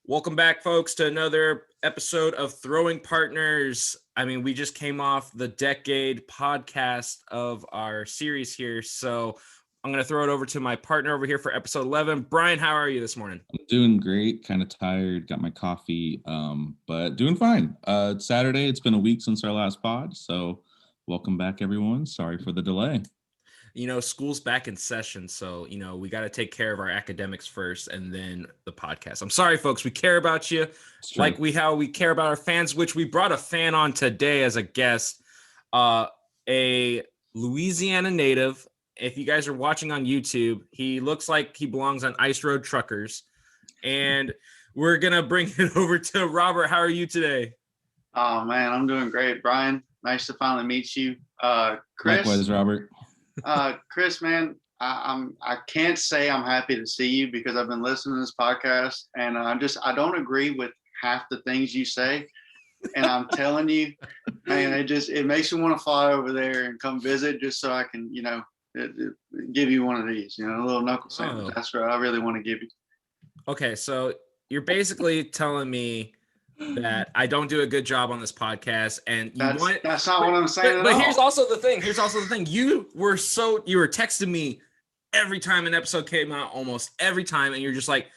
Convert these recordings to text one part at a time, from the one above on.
Welcome back, folks, to another episode of Throwing Partners. I mean, we just came off the decade podcast of our series here, so I'm going to throw it over to my partner over here for episode 11. Brian, how are you this morning? I'm doing great, kind of tired, got my coffee, but doing fine. It's Saturday. It's been a week since our last pod, so welcome back, everyone. Sorry for the delay. You know, school's back in session, so, we got to take care of our academics first and then the podcast. I'm sorry, folks. We care about you like how we care about our fans, which we brought a fan on today as a guest, a Louisiana native. If you guys are watching on YouTube, he looks like he belongs on Ice Road Truckers, and we're going to bring it over to Robert. How are you today? Oh, man, I'm doing great, Brian. Nice to finally meet you. Chris. Likewise, Robert. Chris, man, I can't say I'm happy to see you because I've been listening to this podcast and I don't agree with half the things you say. And I'm telling you, man, it makes me want to fly over there and come visit just so I can, give you one of these, a little knuckle sandwich. Oh. That's what I really want to give you. Okay. So you're basically telling me that I don't do a good job on this podcast, and that's not what I'm saying. But here's also the thing. You were texting me every time an episode came out, almost every time, and you're just like,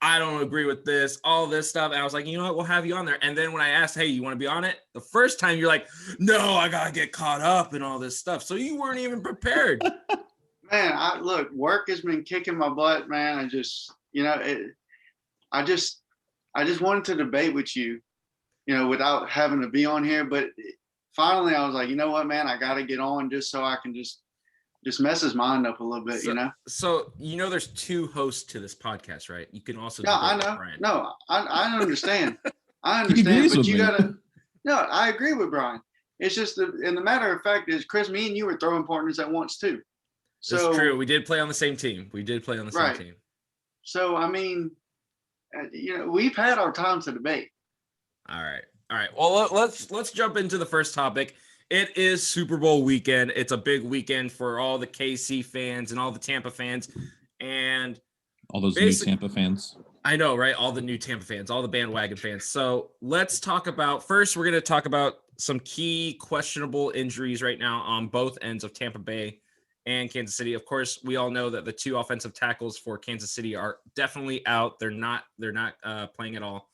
I don't agree with this, all this stuff. And I was like, you know what, we'll have you on there. And then when I asked, hey, you want to be on it? The first time you're like, no, I gotta get caught up and all this stuff. So you weren't even prepared. Man, look, work has been kicking my butt, man. I just wanted to debate with you, without having to be on here. But finally, I was like, you know what, man, I got to get on just so I can just mess his mind up a little bit, So, there's two hosts to this podcast, right? You can also. No, I know. Brian. No, I understand. I understand, but you got to. No, I agree with Brian. It's just, and the matter of fact is, Chris, me and you were throwing partners at once too. So that's true. We did play on the same team. Same team. So, I mean, we've had our time to debate. All right. Well, let's jump into the first topic. It is Super Bowl weekend. It's a big weekend for all the KC fans and all the Tampa fans and all those new Tampa fans. I know, right? All the new Tampa fans, all the bandwagon fans. So let's talk about, first, we're going to talk about some key questionable injuries right now on both ends of Tampa Bay and Kansas City. Of course, we all know that the two offensive tackles for Kansas City are definitely out. They're not playing at all.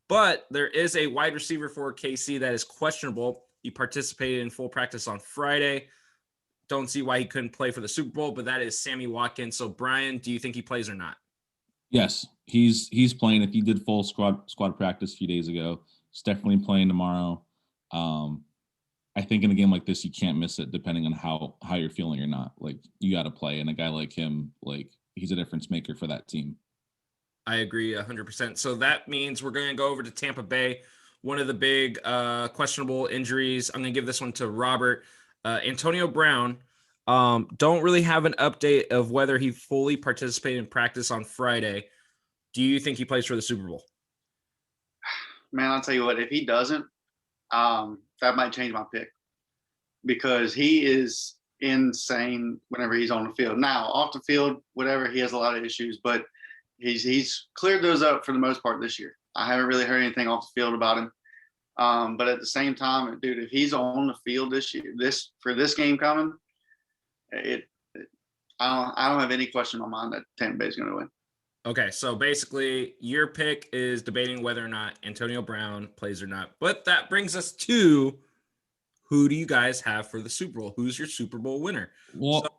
But there is a wide receiver for KC that is questionable. He participated in full practice on Friday. Don't see why he couldn't play for the Super Bowl, but that is Sammy Watkins. So, Brian, do you think he plays or not? Yes, he's playing. If he did full squad practice a few days ago, he's definitely playing tomorrow. I think in a game like this, you can't miss it depending on how you're feeling or not. Like, you got to play. And a guy like him, he's a difference maker for that team. I agree 100%. So that means we're going to go over to Tampa Bay. One of the big questionable injuries, I'm going to give this one to Robert. Antonio Brown, don't really have an update of whether he fully participated in practice on Friday. Do you think he plays for the Super Bowl? Man, I'll tell you what, if he doesn't, that might change my pick because he is insane whenever he's on the field. Now, off the field, whatever, he has a lot of issues, but he's cleared those up for the most part this year. I haven't really heard anything off the field about him. But at the same time, dude, if he's on the field this year, for this game coming, I don't have any question in my mind that Tampa Bay is going to win. Okay, so basically your pick is debating whether or not Antonio Brown plays or not. But that brings us to, who do you guys have for the Super Bowl? Who's your Super Bowl winner? Well, so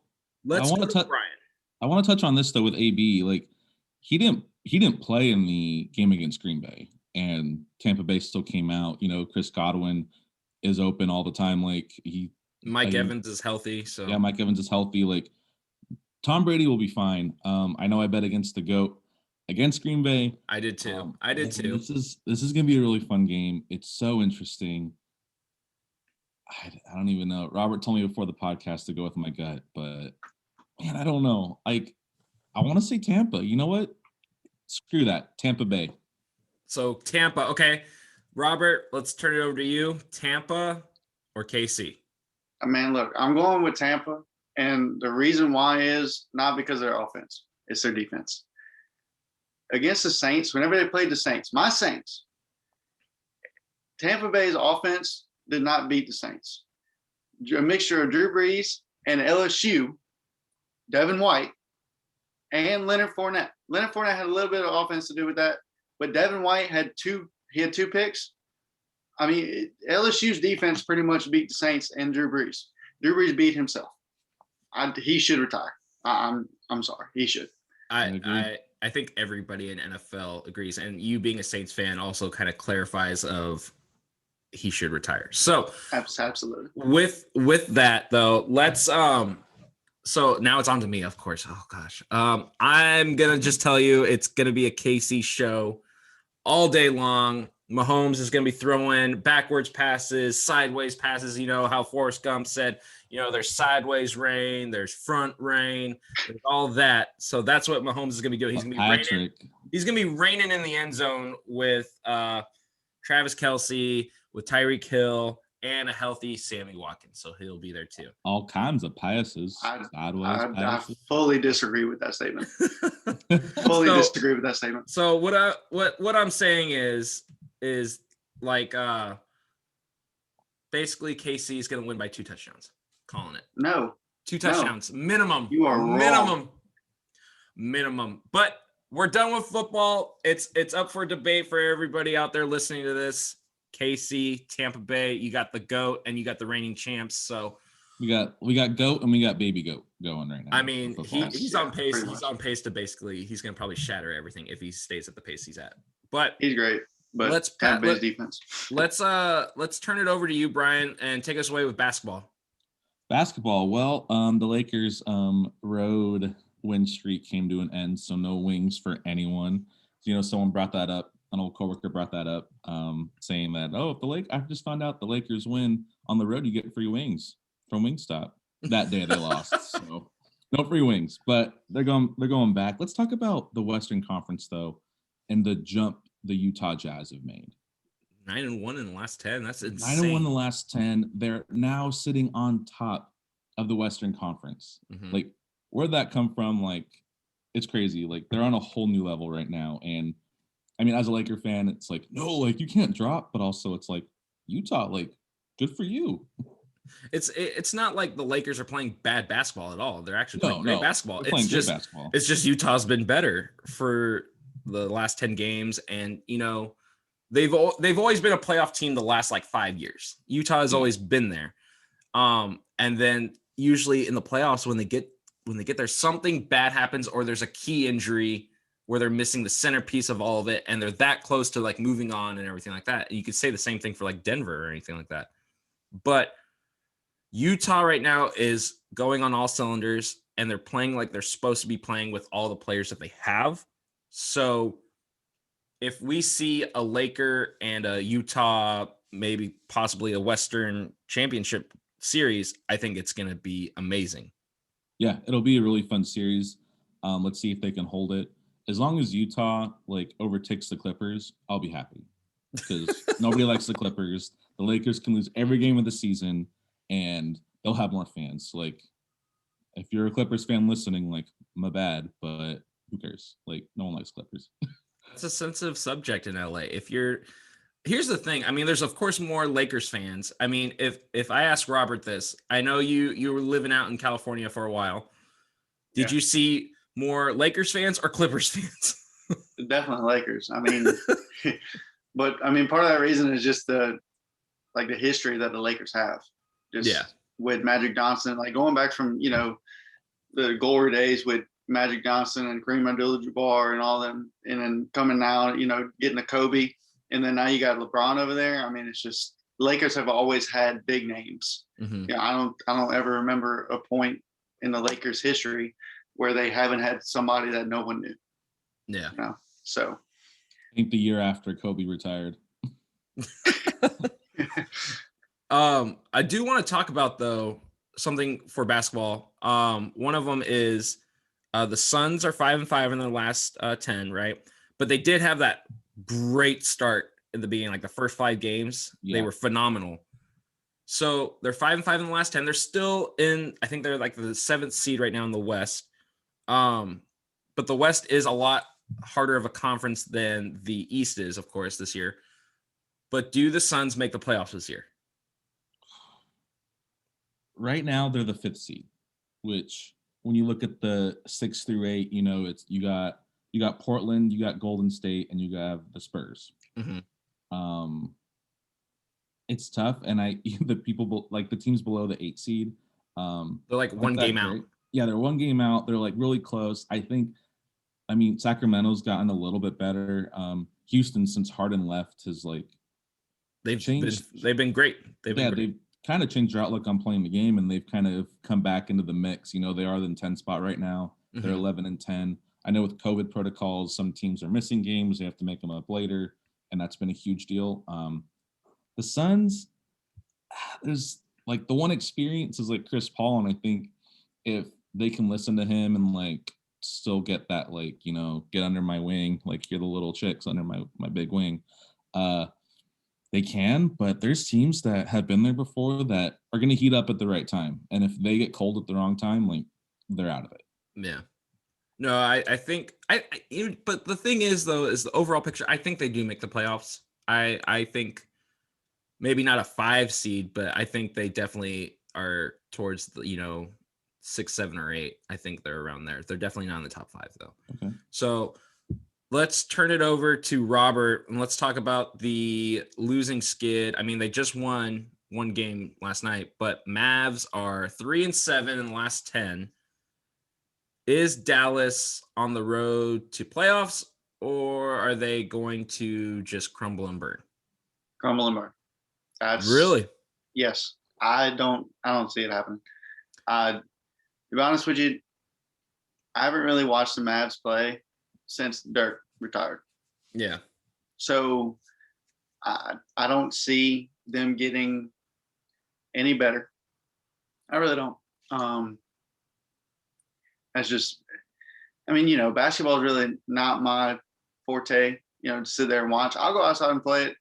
let's go to Brian. I want to touch on this though with AB. He didn't play in the game against Green Bay, and Tampa Bay still came out. Chris Godwin is open all the time. Mike Evans is healthy. So yeah, Mike Evans is healthy. Tom Brady will be fine. I know I bet against the GOAT against Green Bay. I did too. This is gonna be a really fun game. It's so interesting. I don't even know. Robert told me before the podcast to go with my gut, but man, I don't know. I want to say Tampa. You know what? Screw that. Tampa Bay. So Tampa. Okay. Robert, let's turn it over to you. Tampa or KC? Man, look, I'm going with Tampa. And the reason why is not because of their offense. It's their defense. against the Saints, whenever they played the Saints, my Saints, Tampa Bay's offense did not beat the Saints. A mixture of Drew Brees and LSU, Devin White, and Leonard Fournette. Leonard Fournette had a little bit of offense to do with that, but Devin White had two picks. I mean, LSU's defense pretty much beat the Saints and Drew Brees. Drew Brees beat himself. He should retire. I'm sorry, he should. I think everybody in NFL agrees, and you being a Saints fan also kind of clarifies of he should retire. So absolutely. With that though, let's so now it's on to me, of course. Oh gosh. I'm gonna just tell you it's gonna be a KC show all day long. Mahomes is gonna be throwing backwards passes, sideways passes. You know how Forrest Gump said, you know, there's sideways rain, there's front rain, there's all that. So that's what Mahomes is gonna be doing. He's gonna be raining. He's gonna be raining in the end zone with Travis Kelce, with Tyreek Hill, and a healthy Sammy Watkins. So he'll be there too. All kinds of passes. I fully disagree with that statement. Disagree with that statement. So what I'm saying is like basically KC is going to win by 2 touchdowns. Calling it. No. 2 touchdowns minimum. You are wrong. Minimum. But we're done with football. It's up for debate for everybody out there listening to this. KC, Tampa Bay, you got the GOAT and you got the reigning champs. So we got GOAT and we got baby GOAT going right now. I mean, he's on pace. He's on pace to basically he's going to probably shatter everything if he stays at the pace he's at. But he's great. But Tampa Bay's defense. Let's turn it over to you, Brian, and take us away with basketball. Well, the Lakers road win streak came to an end, so no wings for anyone. You know, someone brought that up. An old coworker brought that up, saying that, if I just found out the Lakers win on the road, you get free wings from Wingstop. That day they lost, so no free wings. But they're going back. Let's talk about the Western Conference though, and the jump the Utah Jazz have made. 9-1 in the last 10. That's insane. 9-1 in the last 10. They're now sitting on top of the Western Conference. Mm-hmm. Like, where'd that come from? Like, it's crazy. Like, they're on a whole new level right now, and I mean, as a Laker fan, it's like, no, like you can't drop, but also it's like Utah, like good for you. It's not like the Lakers are playing bad basketball at all. They're actually playing great basketball. Basketball. It's just Utah's been better for the last 10 games, and you know they've always been a playoff team the last like 5 years. Utah has always been there, and then usually in the playoffs when they get there, something bad happens or there's a key injury where they're missing the centerpiece of all of it, and they're that close to like moving on and everything like that. And you could say the same thing for like Denver or anything like that. But Utah right now is going on all cylinders, and they're playing like they're supposed to be playing with all the players that they have. So if we see a Laker and a Utah, maybe possibly a Western Championship series, I think it's going to be amazing. Yeah, it'll be a really fun series. Let's see if they can hold it. As long as Utah like overtakes the Clippers, I'll be happy because nobody likes the Clippers. The Lakers can lose every game of the season and they'll have more fans. Like if you're a Clippers fan listening, like my bad, but who cares? Like no one likes Clippers. It's a sensitive subject in LA. Here's the thing. I mean, there's of course more Lakers fans. I mean, if I ask Robert this, I know you were living out in California for a while. Did you see more Lakers fans or Clippers fans? Definitely Lakers. I mean, but I mean, part of that reason is just the history that the Lakers have. With Magic Johnson, like going back from, you know, the glory days with Magic Johnson and Kareem Abdul-Jabbar and all them, and then coming now, you know, getting to Kobe, and then now you got LeBron over there. I mean, it's just Lakers have always had big names. Mm-hmm. Yeah, I don't ever remember a point in the Lakers history where they haven't had somebody that no one knew. Yeah. You know? So I think the year after Kobe retired. I do want to talk about though something for basketball. One of them is the Suns are 5-5 in their last 10, right? But they did have that great start in the beginning, like the first 5 games. Yeah. They were phenomenal. So they're 5-5 in the last 10. They're still in, I think they're like the 7th seed right now in the West. But the West is a lot harder of a conference than the East is, of course, this year. But do the Suns make the playoffs this year? Right now, they're the 5th seed, which when you look at the 6 through 8, it's you got Portland, you got Golden State, and you got the Spurs. It's tough, and the people like the teams below the 8 seed. They're like one game out. Yeah, they're one game out. They're like really close. Sacramento's gotten a little bit better. Houston, since Harden left, has they've been great. They've kind of changed their outlook on playing the game, and they've kind of come back into the mix. They are in 10 spot right now. They're 11-10. I know with COVID protocols, some teams are missing games. They have to make them up later, and that's been a huge deal. The Suns, there's the one experience is Chris Paul, and I think if they can listen to him and still get that get under my wing, you're the little chicks under my big wing, they can. But there's teams that have been there before that are going to heat up at the right time, and if they get cold at the wrong time, they're out of it. Yeah. No, I think but the thing is though, is the overall picture. I think they do make the playoffs. I think maybe not a 5 seed, but I think they definitely are towards the 6, 7, or 8. I think they're around there. They're definitely not in the top 5 though. Okay. So let's turn it over to Robert and let's talk about the losing skid. I mean, they just won one game last night, but Mavs are 3-7 in the last 10. Is Dallas on the road to playoffs, or are they going to just crumble and burn? Crumble and burn. That's really, yes. I don't see it happening. To be honest with you, I haven't really watched the Mavs play since Dirk retired. Yeah. So I don't see them getting any better. I really don't. That's just, basketball is really not my forte, to sit there and watch. I'll go outside and play it,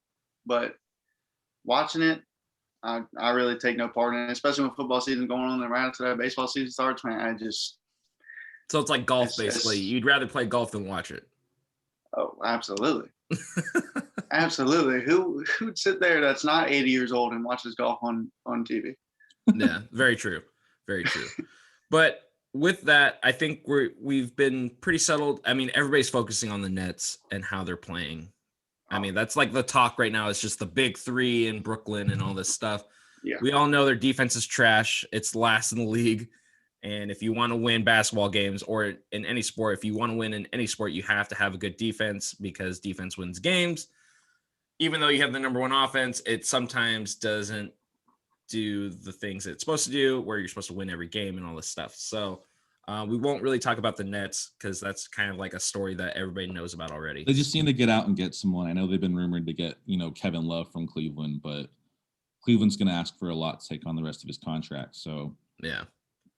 but watching it, I really take no part in it, especially when football season going on and right after that baseball season starts, man. So it's like golf, basically. You'd rather play golf than watch it. Oh, absolutely. Absolutely. Who'd sit there that's not 80 years old and watches golf on TV? Yeah, very true. Very true. But with that, I think we've been pretty settled. I mean, everybody's focusing on the Nets and how they're playing. I mean, that's the talk right now. It's just the big 3 in Brooklyn and all this stuff. Yeah. We all know their defense is trash. It's last in the league. And if you want to win basketball games or in any sport, if you want to win in any sport, you have to have a good defense because defense wins games. Even though you have the number 1 offense, it sometimes doesn't do the things it's supposed to do where you're supposed to win every game and all this stuff. So we won't really talk about the Nets because that's kind of like a story that everybody knows about already. They just need to get out and get someone. I know they've been rumored to get, Kevin Love from Cleveland, but Cleveland's going to ask for a lot to take on the rest of his contract. So yeah,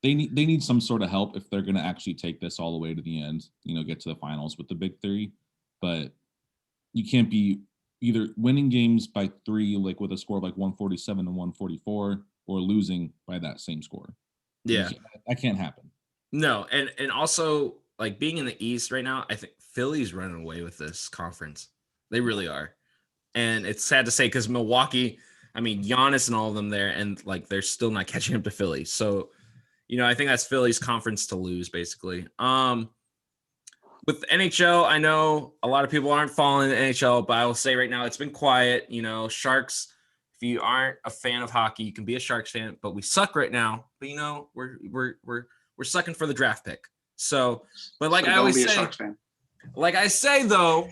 they need some sort of help if they're going to actually take this all the way to the end, get to the finals with the big 3. But you can't be either winning games by 3, with a score of 147 to 144, or losing by that same score. Yeah, that can't happen. No, and also being in the East right now, I think Philly's running away with this conference. They really are, and it's sad to say because Milwaukee, I mean Giannis and all of them there, and they're still not catching up to Philly. So, I think that's Philly's conference to lose, basically. With NHL, I know a lot of people aren't following the NHL, but I will say right now it's been quiet. Sharks. If you aren't a fan of hockey, you can be a Sharks fan, but we suck right now. But we're sucking for the draft pick. So, but I always say, I say though,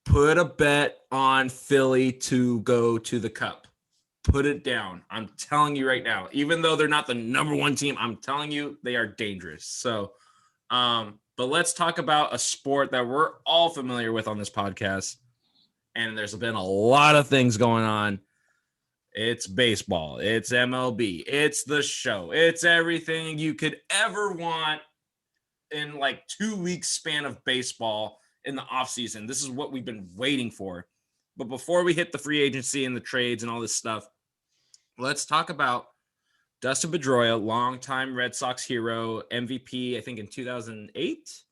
put a bet on Philly to go to the Cup. Put it down. I'm telling you right now, even though they're not the number 1 team, I'm telling you they are dangerous. So, but let's talk about a sport that we're all familiar with on this podcast. And there's been a lot of things going on. It's baseball. It's MLB. It's the show. It's everything you could ever want in 2 weeks span of baseball in the offseason. This is what we've been waiting for. But before we hit the free agency and the trades and all this stuff, let's talk about Dustin Pedroia, longtime Red Sox hero, MVP, I think in 2008,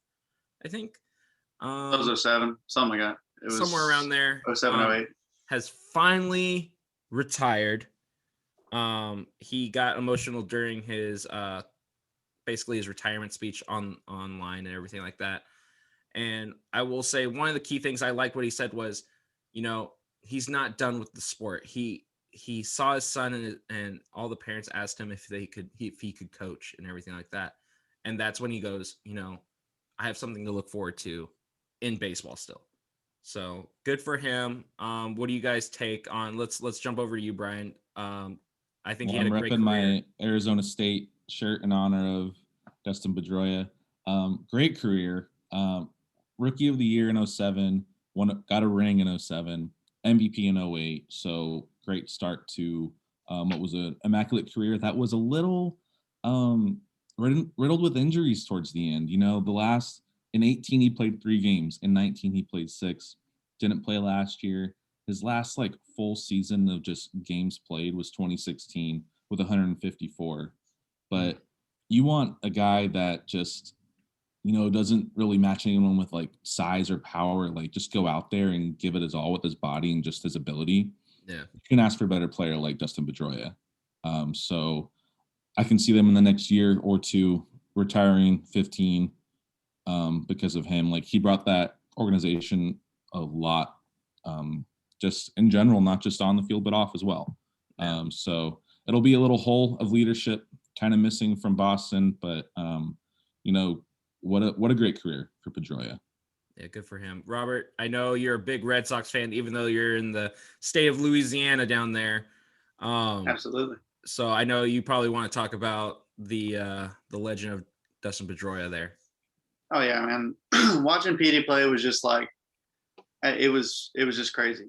That was 07, something like that. It was somewhere around there. 07, 08. Has finally retired. He got emotional during his basically his retirement speech online and everything like that. And I will say one of the key things I like what he said was, he's not done with the sport. He saw his son and all the parents asked him if he could coach and everything like that. And that's when he goes, I have something to look forward to in baseball still. So good for him. What do you guys take on? Let's jump over to you, Brian. I think he had a great career. I'm repping my Arizona State shirt in honor of Dustin Pedroia. Great career. Rookie of the year in 07, got a ring in 07, MVP in 08. So great start to what was an immaculate career. That was a little riddled with injuries towards the end. In 18 he played 3 games. In 19 he played 6. Didn't play last year. His last full season of just games played was 2016 with 154. But you want a guy that just doesn't really match anyone with size or power. Just go out there and give it his all with his body and just his ability. Yeah, you can ask for a better player like Dustin Pedroia. So I can see them in the next year or two retiring 15 because of him. He brought that organization a lot, just in general, not just on the field but off as well. So it'll be a little hole of leadership kind of missing from Boston, but what a great career for Pedroia. Yeah, good for him. Robert, I know you're a big Red Sox fan, even though you're in the state of Louisiana down there. Absolutely. So I know you probably want to talk about the legend of Dustin Pedroia there. Oh yeah, man. Watching PD play was just it was just crazy.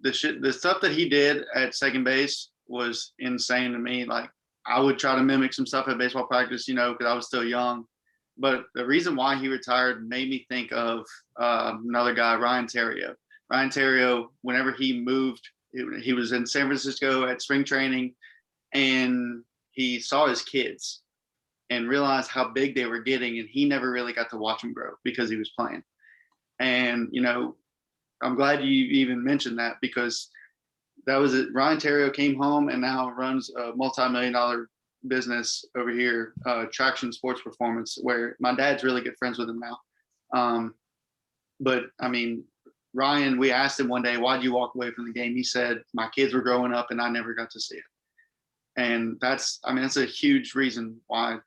The stuff that he did at second base was insane to me. I would try to mimic some stuff at baseball practice, because I was still young. But the reason why he retired made me think of another guy, Ryan Theriot. Ryan Theriot, whenever he moved, he was in San Francisco at spring training, and he saw his kids and realized how big they were getting, and he never really got to watch them grow because he was playing. And, I'm glad you even mentioned that, because that was it. Ryan Theriot came home and now runs a multi-million-dollar business over here, Traction Sports Performance, where my dad's really good friends with him now. But I mean, Ryan, we asked him one day, why'd you walk away from the game? He said, my kids were growing up and I never got to see it. And that's a huge reason why,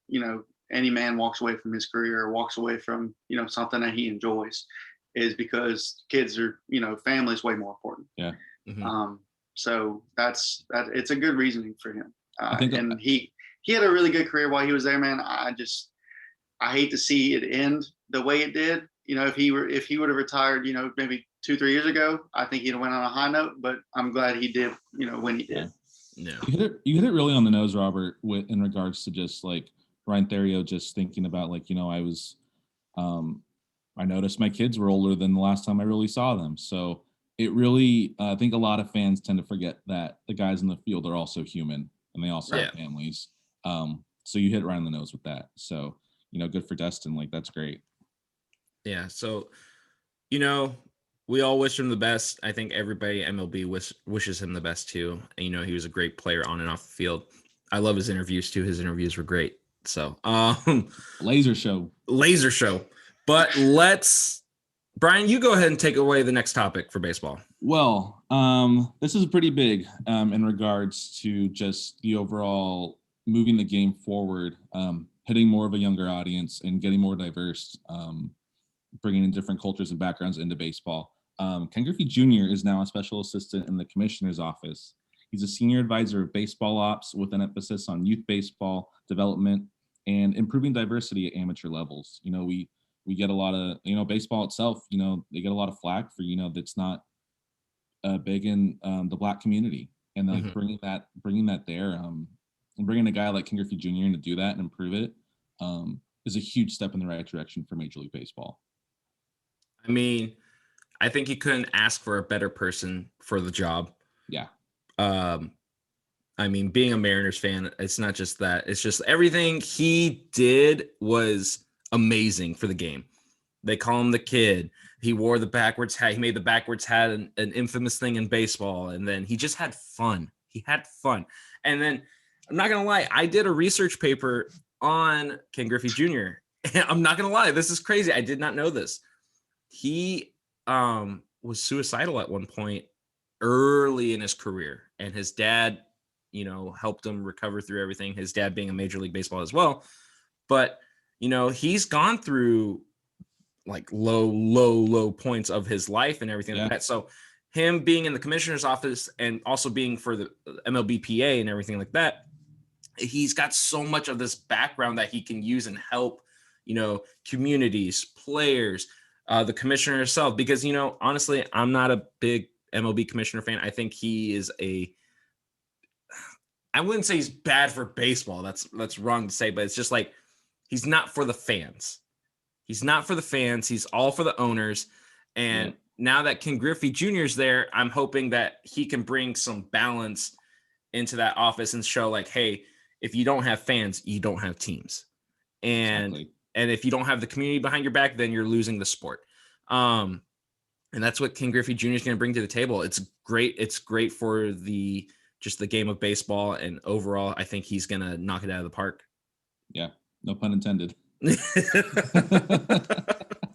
any man walks away from his career or walks away from, something that he enjoys, is because kids are, family's way more important. Yeah. Mm-hmm. So it's a good reasoning for him. And he had a really good career while he was there, man. I hate to see it end the way it did. If he would have retired, maybe 2-3 years ago, I think he'd have went on a high note, but I'm glad he did, when he did. No. You hit it really on the nose, Robert, in regards to just Ryan Theriot, just thinking about I noticed my kids were older than the last time I really saw them. So it really, I think a lot of fans tend to forget that the guys in the field are also human and they also have families. So you hit right on the nose with that. So, good for Dustin. That's great. Yeah. So, we all wish him the best. I think everybody at MLB wishes him the best too. And, he was a great player on and off the field. I love his interviews too. His interviews were great. So, laser show. But Brian, you go ahead and take away the next topic for baseball. Well, this is pretty big in regards to just the overall moving the game forward, hitting more of a younger audience and getting more diverse, bringing in different cultures and backgrounds into baseball. Ken Griffey Jr. is now a special assistant in the commissioner's office. He's a senior advisor of baseball ops with an emphasis on youth baseball development and improving diversity at amateur levels. We get a lot of, baseball itself, they get a lot of flack for, that's not big in the Black community. And bringing that there, and bringing a guy like Ken Griffey Jr. in to do that and improve it is a huge step in the right direction for Major League Baseball. I mean, I think you couldn't ask for a better person for the job. Yeah. I mean, being a Mariners fan, it's not just that. It's just everything he did was amazing for the game. They call him the kid. He wore the backwards hat. He made the backwards hat an infamous thing in baseball. And then he just had fun. He had fun. And then I'm not going to lie. I did a research paper on Ken Griffey Jr. I'm not going to lie. This is crazy. I did not know this. He was suicidal at one point early in his career. And his dad, helped him recover through everything. His dad being a Major League Baseball as well. But, he's gone through like low points of his life and everything like that. So him being in the commissioner's office and also being for the MLBPA and everything like that, he's got so much of this background that he can use and help, communities, players, the commissioner herself, because, honestly, I'm not a big MLB commissioner fan. I think he is I wouldn't say he's bad for baseball. That's wrong to say, but it's just like, he's not for the fans. He's not for the fans. He's all for the owners. And now that Ken Griffey Jr. is there, I'm hoping that he can bring some balance into that office and show like, hey, if you don't have fans, you don't have teams. And if you don't have the community behind your back, then you're losing the sport. And that's what Ken Griffey Jr. is going to bring to the table. It's great. It's great for just the game of baseball. And overall, I think he's going to knock it out of the park. Yeah. No pun intended. I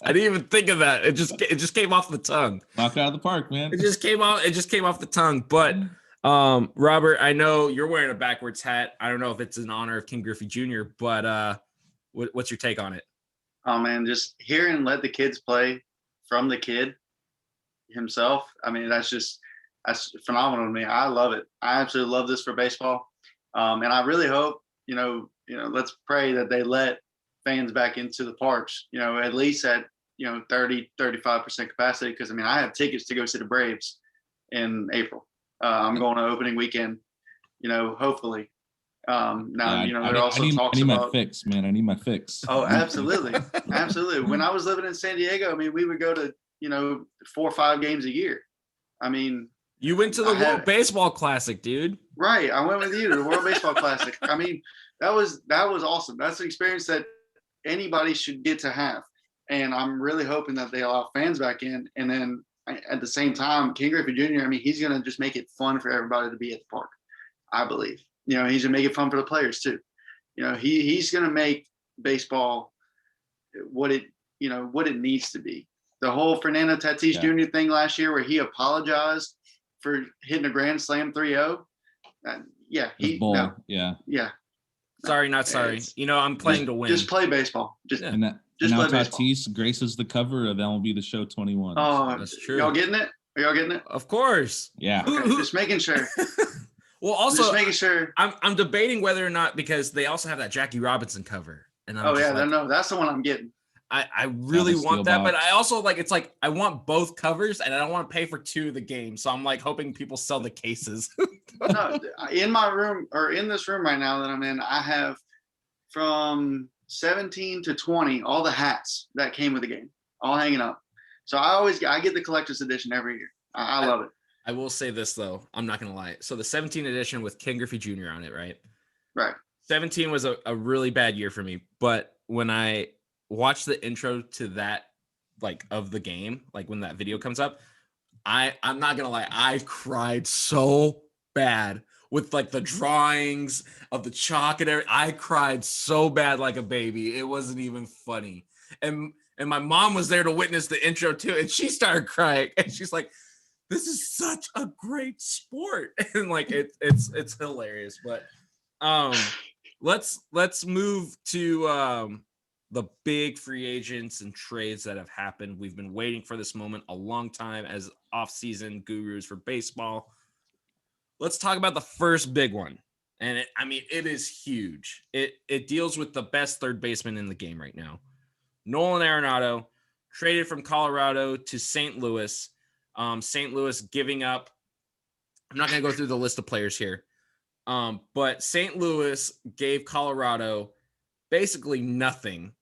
didn't even think of that. It just came off the tongue. Knock it out of the park, man. It just came off the tongue. But Robert, I know you're wearing a backwards hat. I don't know if it's in honor of Ken Griffey Jr., but what's your take on it? Oh man, just hearing let the kids play from the kid himself. I mean, that's phenomenal to me. I love it. I absolutely love this for baseball. And I really hope, let's pray that they let fans back into the parks, at least at, 30-35% capacity. Cause I have tickets to go see the Braves in April. I'm going to opening weekend, hopefully. There also talks about my fix, man. I need my fix. Oh, absolutely. Absolutely. When I was living in San Diego, we would go to, 4 or 5 games a year. You went to the World Baseball Classic, dude. Right. I went with you to the World Baseball Classic. That was awesome. That's an experience that anybody should get to have. And I'm really hoping that they allow fans back in. And then at the same time, Ken Griffey Jr., he's going to just make it fun for everybody to be at the park, I believe. He's going to make it fun for the players too. He's going to make baseball what it needs to be. The whole Fernando Tatis Jr. thing last year where he apologized for hitting a grand slam 3-0. Yeah. Sorry, not sorry. I'm playing to win. Just play baseball. Just now play Tatis graces the cover of MLB The Show 21. Oh, that's true. Y'all getting it? Are y'all getting it? Of course. Yeah. Okay, just making sure. Well, also, just making sure. I'm debating whether or not, because they also have that Jackie Robinson cover. And that's the one I'm getting. I really want that, but I also I want both covers, and I don't want to pay for 2 of the games. So I'm hoping people sell the cases. No, in my room or in this room right now that I'm in, I have from 17 to 20 all the hats that came with the game, all hanging up. So I get the collector's edition every year. I love it. I will say this though, I'm not gonna lie. So the 17 edition with Ken Griffey Jr. on it, right? Right. 17 was a really bad year for me, but when I watch the intro to that, of the game, when that video comes up, I'm not gonna lie, I cried so bad with the drawings of the chalk and everything. I cried so bad like a baby. It wasn't even funny. And my mom was there to witness the intro too, and she started crying, and she's like, this is such a great sport. And it's hilarious. But let's move to the big free agents and trades that have happened. We've been waiting for this moment a long time as off-season gurus for baseball. Let's talk about the first big one. And it is huge. It deals with the best third baseman in the game right now. Nolan Arenado traded from Colorado to St. Louis. St. Louis giving up. I'm not going to go through the list of players here. But St. Louis gave Colorado basically nothing.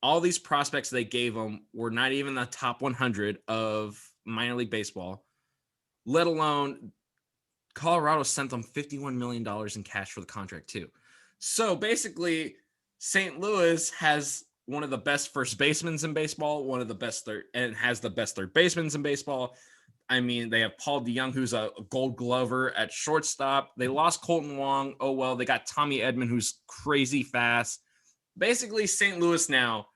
All these prospects they gave them were not even the top 100 of minor league baseball, let alone Colorado sent them $51 million in cash for the contract too. So basically, St. Louis has one of the best first basemen in baseball, one of the best and has the best third basemen in baseball. I mean, they have Paul DeYoung, who's a Gold Glover at shortstop. They lost Colton Wong. Oh well, they got Tommy Edman, who's crazy fast. Basically, St. Louis now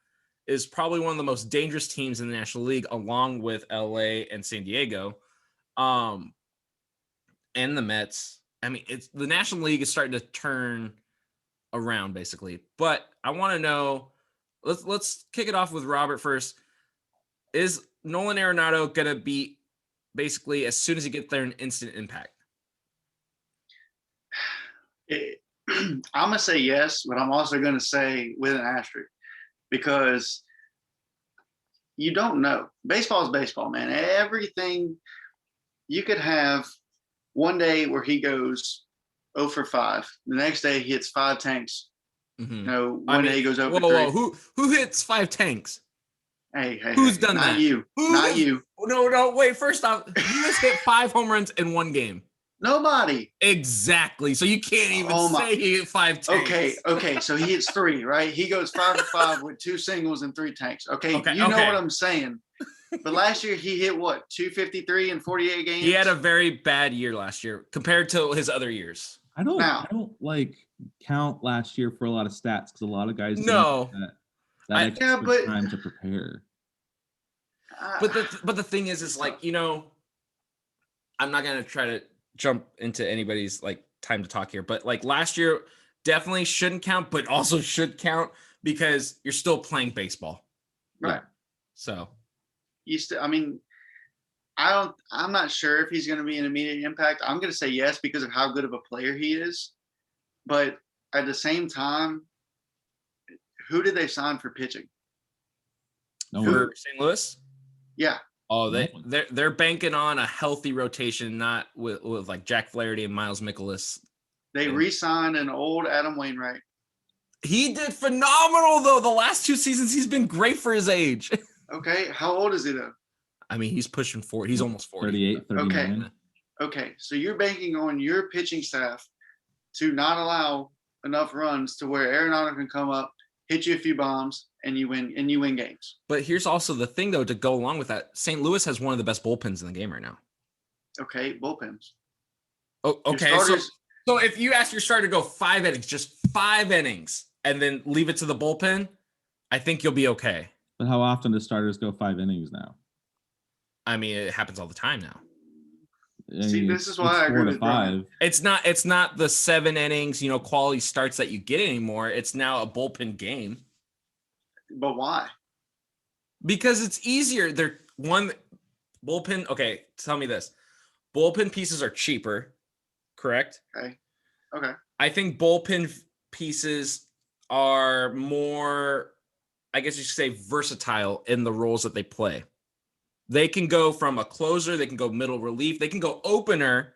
is probably one of the most dangerous teams in the National League, along with LA and San Diego, and the Mets. I mean, it's the National League is starting to turn around, basically. But I want to know. Let's kick it off with Robert first. Is Nolan Arenado gonna be basically as soon as he gets there an instant impact? I'm gonna say yes, but I'm also gonna say with an asterisk because you don't know. Baseball is baseball, man. Everything you could have one day where he goes 0 for 5. The next day he hits 5 tanks. Mm-hmm. One day he goes 0 for 3. Whoa. Who hits 5 tanks? Hey, who's done not that? You. Not you. No, wait. First off, he has hit 5 home runs in one game. Nobody. Exactly. So you can't even say he hit 5 tanks. Okay. So he hits 3, right? He goes 5 for 5 with 2 singles and 3 tanks. Okay. You know what I'm saying. But last year he hit what? 253 in 48 games. He had a very bad year last year compared to his other years. I don't like count last year for a lot of stats because a lot of guys that extra time to prepare. But the thing is like, you know, I'm not gonna try to jump into anybody's like time to talk here, but like last year definitely shouldn't count, but also should count because you're still playing baseball, right? So I'm not sure if he's going to be an immediate impact. I'm going to say yes because of how good of a player he is, but at the same time, who did they sign for pitching? For St. Louis? Yeah. Oh, they're banking on a healthy rotation, not with like Jack Flaherty and Miles Mikolas. They re-signed an old Adam Wainwright. He did phenomenal though. The last 2 seasons, he's been great for his age. Okay, how old is he though? I mean, he's pushing 40. He's almost 40. 38, 39. Okay, so you're banking on your pitching staff to not allow enough runs to where Arenado can come up, hit you a few bombs, and you win games. But here's also the thing, though, to go along with that. St. Louis has one of the best bullpens in the game right now. Okay, bullpens. Oh, okay. So if you ask your starter to go 5 innings, just 5 innings, and then leave it to the bullpen, I think you'll be okay. But how often do starters go 5 innings now? I mean, it happens all the time now. See, this is why I agree with Brian. It's not the 7 innings, quality starts that you get anymore. It's now a bullpen game. But why? Because it's easier. They're one bullpen. Okay, tell me this. Bullpen pieces are cheaper, correct? Okay. I think bullpen pieces are more, I guess you should say, versatile in the roles that they play. They can go from a closer, they can go middle relief, they can go opener.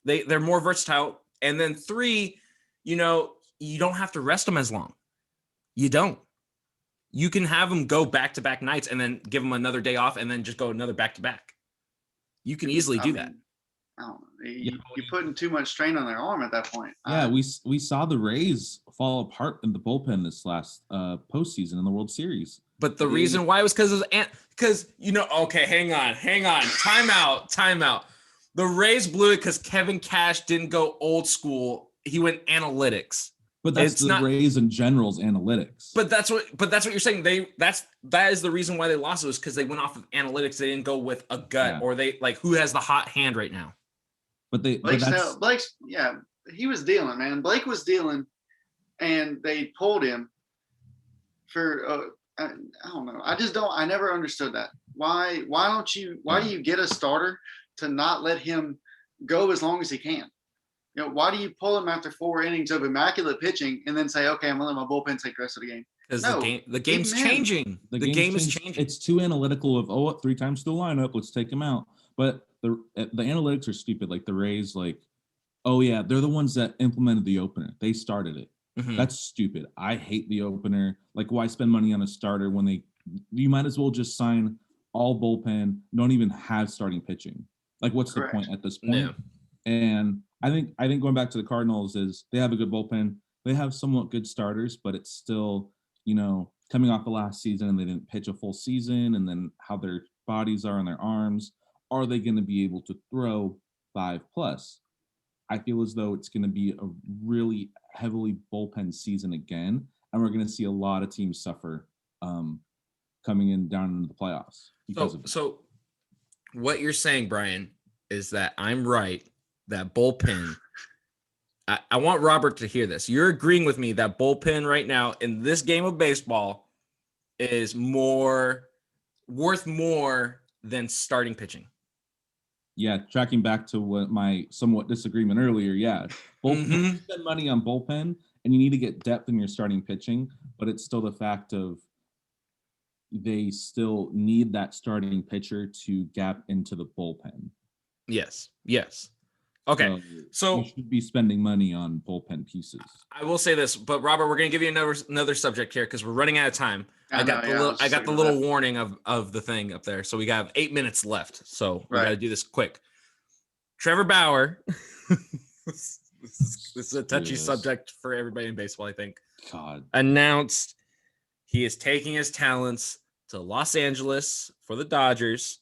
They're more versatile. And then 3, you don't have to rest them as long. You don't. You can have them go back-to-back nights and then give them another day off and then just go another back-to-back. You can easily do that. I don't know. You're putting too much strain on their arm at that point. Yeah, we saw the Rays fall apart in the bullpen this last postseason in the World Series. But the reason why was because okay, hang on. Time out. The Rays blew it because Kevin Cash didn't go old school. He went analytics. But that's Rays in general's analytics. But that's what you're saying. That is the reason why they lost it, was because they went off of analytics. They didn't go with a gut, or they like who has the hot hand right now. Blake's he was dealing, man. Blake was dealing, and they pulled him for I don't know. I never understood that. Why do you get a starter to not let him go as long as he can? Why do you pull him after 4 innings of immaculate pitching and then say, okay, I'm gonna let my bullpen take the rest of the game? Because the game's changing. The game is changing. It's too analytical of 3 times to the lineup. Let's take him out. But the analytics are stupid. Like the Rays, they're the ones that implemented the opener. They started it. Mm-hmm. That's stupid. I hate the opener. Like, why spend money on a starter when you might as well just sign all bullpen, don't even have starting pitching. Like, what's the point at this point? Yeah. And I think going back to the Cardinals is they have a good bullpen. They have somewhat good starters, but it's still, coming off the last season and they didn't pitch a full season, and then how their bodies are on their arms. Are they going to be able to throw 5+? I feel as though it's going to be a really heavily bullpen season again, and we're going to see a lot of teams suffer coming in down into the playoffs because of So what you're saying, Brian, is that I'm right, that bullpen. I want Robert to hear this. You're agreeing with me that bullpen right now in this game of baseball is worth more than starting pitching. Yeah, tracking back to what my somewhat disagreement earlier. Yeah, bullpen, spend money on bullpen, and you need to get depth in your starting pitching, but it's still the fact of they still need that starting pitcher to gap into the bullpen. Yes. Okay, so you should be spending money on bullpen pieces. I will say this, but Robert, we're going to give you another subject here because we're running out of time. I got the little warning of the thing up there, so we got 8 minutes left. So we got to do this quick. Trevor Bauer. This is a touchy subject for everybody in baseball, I think. God. Announced he is taking his talents to Los Angeles for the Dodgers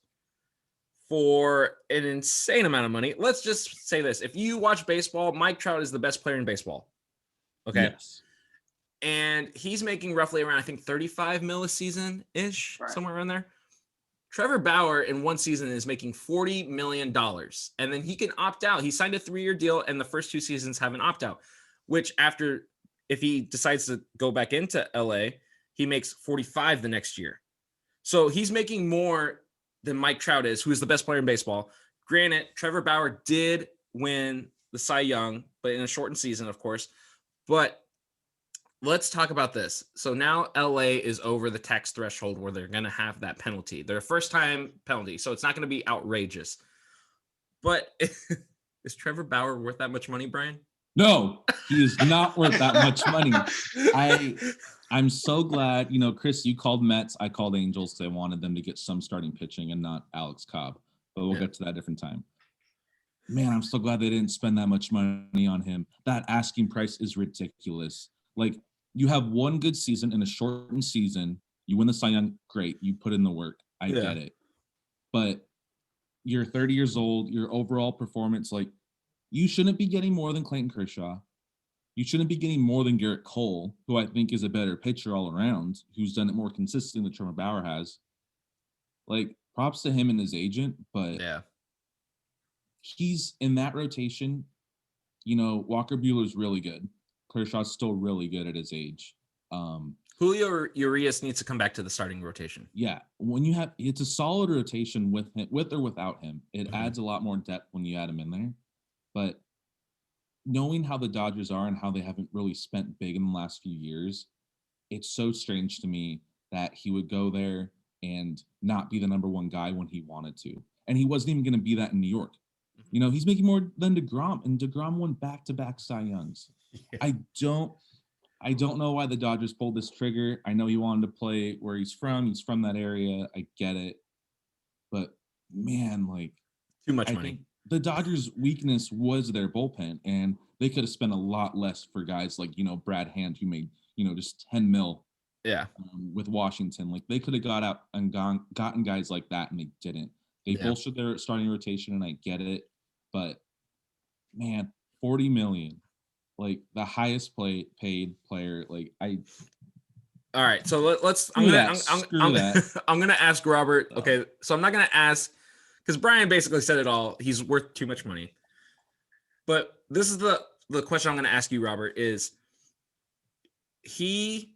for an insane amount of money. Let's just say this. If you watch baseball, Mike Trout is the best player in baseball. Okay. Yes. And he's making roughly around, I think, 35 mil a season-ish, somewhere around there. Trevor Bauer in one season is making $40 million. And then he can opt out. He signed a 3-year deal, and the first 2 seasons have an opt-out, which if he decides to go back into LA, he makes 45 the next year. So he's making more than Mike Trout is, who is the best player in baseball. Granted, Trevor Bauer did win the Cy Young, but in a shortened season, of course. But let's talk about this. So now LA is over the tax threshold where they're going to have that penalty. Their first time penalty. So it's not going to be outrageous. But is Trevor Bauer worth that much money, Brian? No, he is not worth that much money. I'm so glad, Chris, you called Mets. I called Angels. They wanted them to get some starting pitching and not Alex Cobb. But we'll get to that different time. Man, I'm so glad they didn't spend that much money on him. That asking price is ridiculous. Like, you have one good season in a shortened season. You win the Cy Young, great. You put in the work. I get it. But you're 30 years old. Your overall performance, you shouldn't be getting more than Clayton Kershaw. You shouldn't be getting more than Garrett Cole, who I think is a better pitcher all around, who's done it more consistently than Trevor Bauer has. Props to him and his agent, but he's in that rotation. Walker Buehler's really good. Kershaw's still really good at his age. Julio Urias needs to come back to the starting rotation. Yeah, it's a solid rotation with or without him. It adds a lot more depth when you add him in there. But knowing how the Dodgers are and how they haven't really spent big in the last few years, it's so strange to me that he would go there and not be the number one guy when he wanted to. And he wasn't even going to be that in New York. He's making more than DeGrom, and DeGrom won back-to-back Cy Youngs. Yeah. I don't know why the Dodgers pulled this trigger. I know he wanted to play where he's from. He's from that area. I get it. But, man, too much money. The Dodgers' weakness was their bullpen, and they could have spent a lot less for guys like, Brad Hand, who made, just 10 mil with Washington. They could have got out and gotten guys like that, and they didn't. They bolstered their starting rotation, and I get it. But, man, $40 million, the highest paid player. All right, so let's. I'm gonna ask Robert. Okay, so I'm not gonna ask because Brian basically said it all. He's worth too much money. But this is the question I'm gonna ask you, Robert. Is he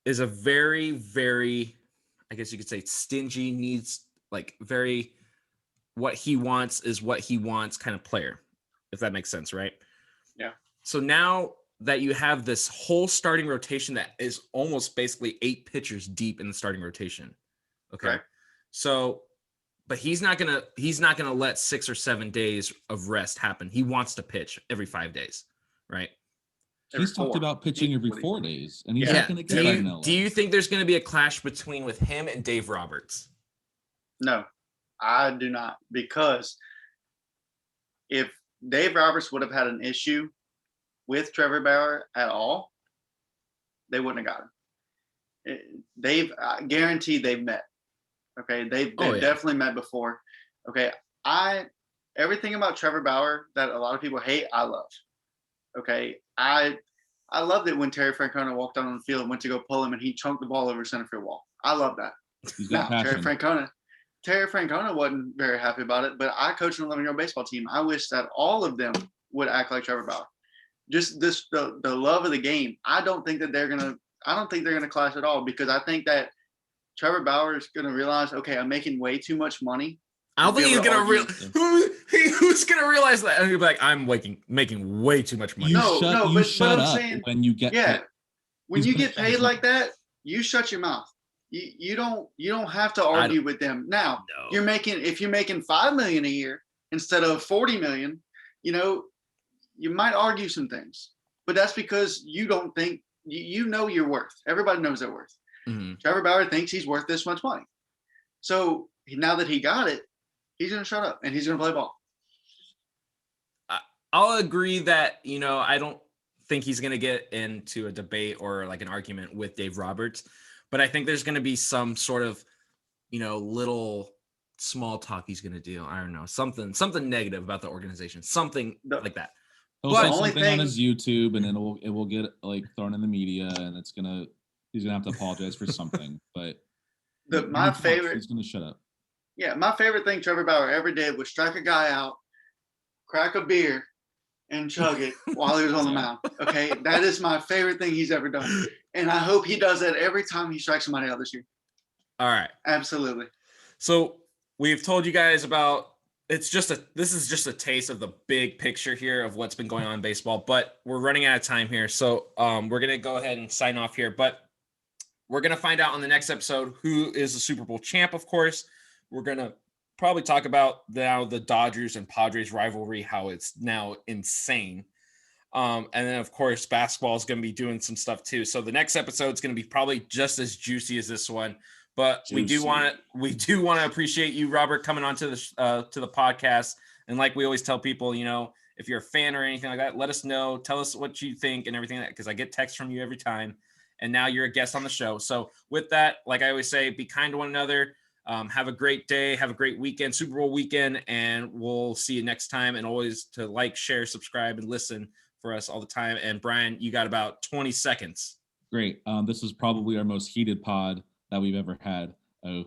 is a very, very, I guess you could say, stingy, needs very. What he wants is what he wants kind of player, if that makes sense, right? Yeah. So now that you have this whole starting rotation that is almost basically 8 pitchers deep in the starting rotation. Okay. Right. So, but he's not gonna let 6 or 7 days of rest happen. He wants to pitch every 5 days, right? He's talked about pitching every 4 days, and he's not going to get that in LA. Do you think there's going to be a clash with him and Dave Roberts? No. I do not, because if Dave Roberts would have had an issue with Trevor Bauer at all, they wouldn't have got him. they've guaranteed they've met. Okay, they've definitely met before. Okay, everything about Trevor Bauer that a lot of people hate, I love. Okay, I loved it when Terry Francona walked out on the field and went to go pull him, and he chunked the ball over center field wall. I love that. He's got passion. Terry Francona wasn't very happy about it, but I coached an 11-year-old baseball team. I wish that all of them would act like Trevor Bauer. Just the love of the game. I don't think they're gonna clash at all, because I think that Trevor Bauer is gonna realize, okay, I'm making way too much money. I don't think he's gonna who's gonna realize that, and he'll be like, I'm making way too much money. You shut up when you get paid. When you get paid like that, you shut your mouth. You don't have to argue with them. Now, if you're making $5 million a year instead of $40 million, you might argue some things, but that's because you don't think you know your worth. Everybody knows their worth. Mm-hmm. Trevor Bauer thinks he's worth this much money. So now that he got it, he's going to shut up and he's going to play ball. I'll agree that, I don't think he's going to get into a debate or like an argument with Dave Roberts, but I think there's going to be some sort of, little small talk he's going to do. I don't know, something negative about the organization, something like that. He'll say something on his YouTube, and then it will get like thrown in the media, and he's gonna have to apologize for something. But he's gonna shut up. Yeah, my favorite thing Trevor Bauer ever did was strike a guy out, crack a beer, and chug it while he was on the mound. Okay, that is my favorite thing he's ever done, and I hope he does that every time he strikes somebody out this year. All right, absolutely. So we've told you guys about. This is just a taste of the big picture here of what's been going on in baseball, but we're running out of time here. So we're going to go ahead and sign off here, but we're going to find out on the next episode who is the Super Bowl champ. Of course, we're going to probably talk about now the Dodgers and Padres rivalry, how it's now insane. And then of course, basketball is going to be doing some stuff too. So the next episode is going to be probably just as juicy as this one. But we do want to appreciate you, Robert, coming on to the podcast. And like we always tell people, if you're a fan or anything like that, let us know. Tell us what you think and everything, because I get texts from you every time. And now you're a guest on the show. So with that, like I always say, be kind to one another. Have a great day. Have a great weekend, Super Bowl weekend. And we'll see you next time. And always to like, share, subscribe, and listen for us all the time. And Brian, you got about 20 seconds. Great. This is probably our most heated pod that we've ever had.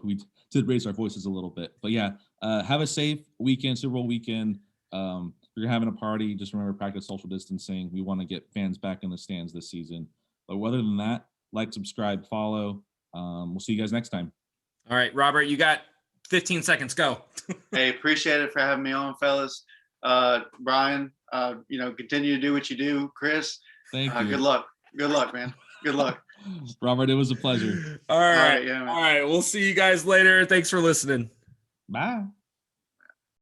We did raise our voices a little bit, but yeah, have a safe weekend, Super Bowl weekend. If you're having a party, just remember, practice social distancing. We want to get fans back in the stands this season. But other than that, like, subscribe, follow. We'll see you guys next time. All right, Robert, you got 15 seconds. Go. Hey, appreciate it for having me on, fellas. Brian, continue to do what you do. Chris, thank you. Good luck, man. Good luck. Robert, it was a pleasure. All right. All right. We'll see you guys later. Thanks for listening. Bye.